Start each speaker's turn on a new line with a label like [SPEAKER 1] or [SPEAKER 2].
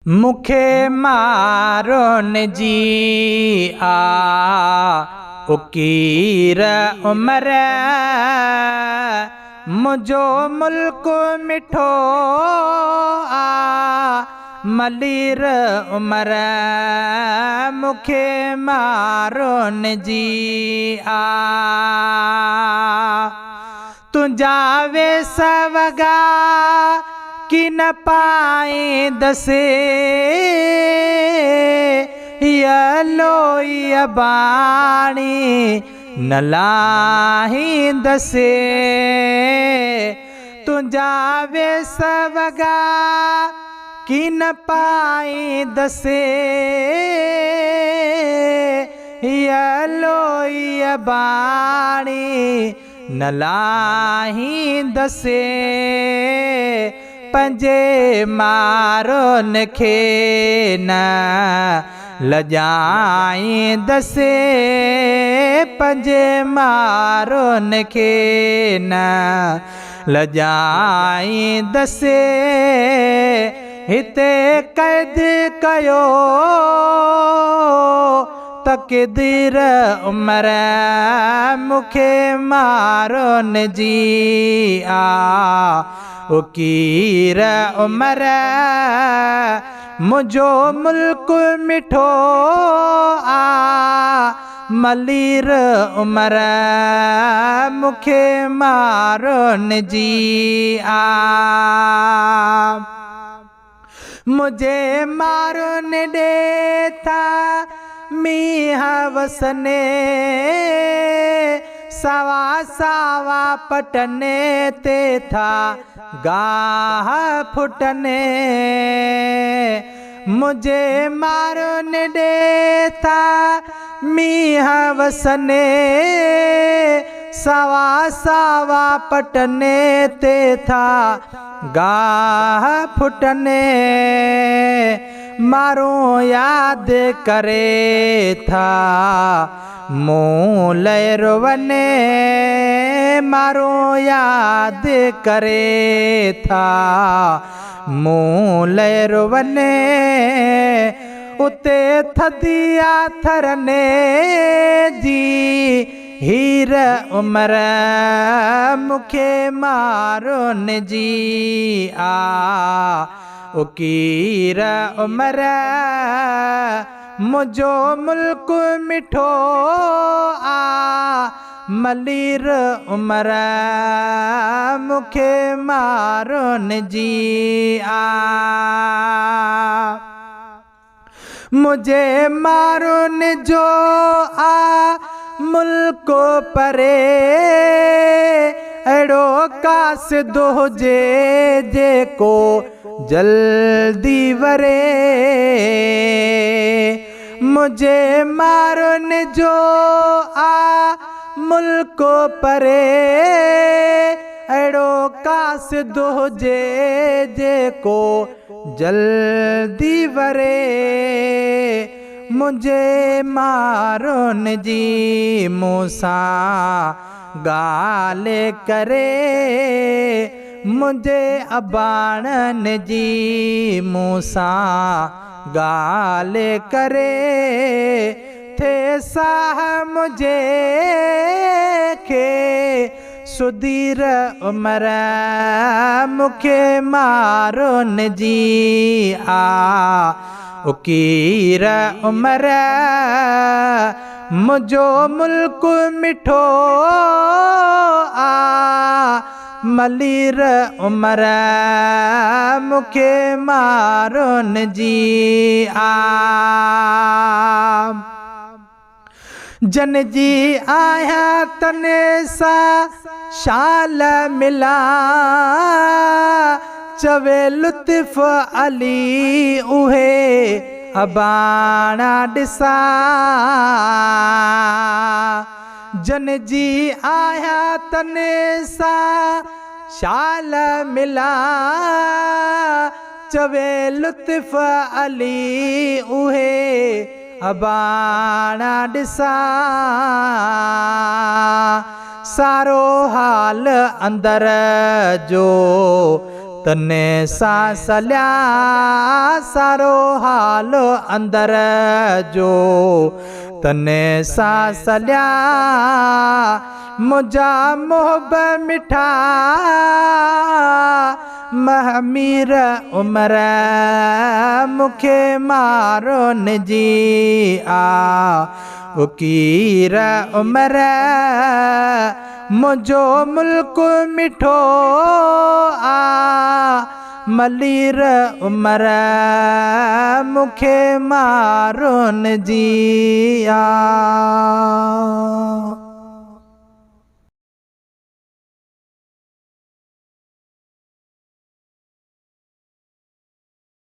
[SPEAKER 1] मुखे मारोन जी आ उकीर उमर मुझो मुल्क मिठो आ मलीर उमर मुखे मारोन जी आ तुझा वे सवगा कि न पाए दसे लोई बाणी न लाही दसे तुझा वे सवगा कि न पाए दसे लोई बाणी न लाही दसे पंजे मारोन खे न लजाई दसे पंजे मारोन खे न लजाई दसे हिते कैद कयो तकदीर उमर मुखे मारोन जी आ उकीर उमर मुझो मुल्क मिठो आ मलीर उमर मुखे मारोन जी आ मुझे मारोन दे था मीह वसने सावा सावा पटने ते था गाह फुटने मुझे मारोन दे था मीह वसने सावा सावा पटने ते था गाह फुटने मारो याद करे था मूल रोवने मारो याद करे था मूल रोवने उते थदिया थरने जी हीर उमर मुखे मारोन जी आ उकीर उमर मुझो मुल्क मिठो आ मलीर उमर मुखे मारोन जी आ मुझे मारोन जो आ मुल्क परे अड़ो कास दोजे जेको जल्दी वरे मुझे मारोन जो आ मुल्क परे अड़ो कास दोजे जेको जल्दी वरे मुझे मारोन जी मूसा गाले करे मुझे अबाणन जी मूसा गाले करे थे साह मुझे के सुधीर उमर मुखे मारोन जी आ उकीर उमर मुझो मुल्क मिठो आ मलीर उमर मुखे मारोन जी आ जन जी आया तने सा शाल मिला चवे लुत्फ अली उहे अबाणा डिसा जन जी आया तने सा शाल मिला चवे लुत्फ अली उहे अबाणा डिसा सारो हाल अंदर जो तने सा सलिया सारो हाल अंदर जो तने सा सलिया मुझा मोहब मिठा महमीर उमर मुखे मारो निजी उकीर उमर मुझो मुल्क मिठो मलीर उमर मुखे मारो निजी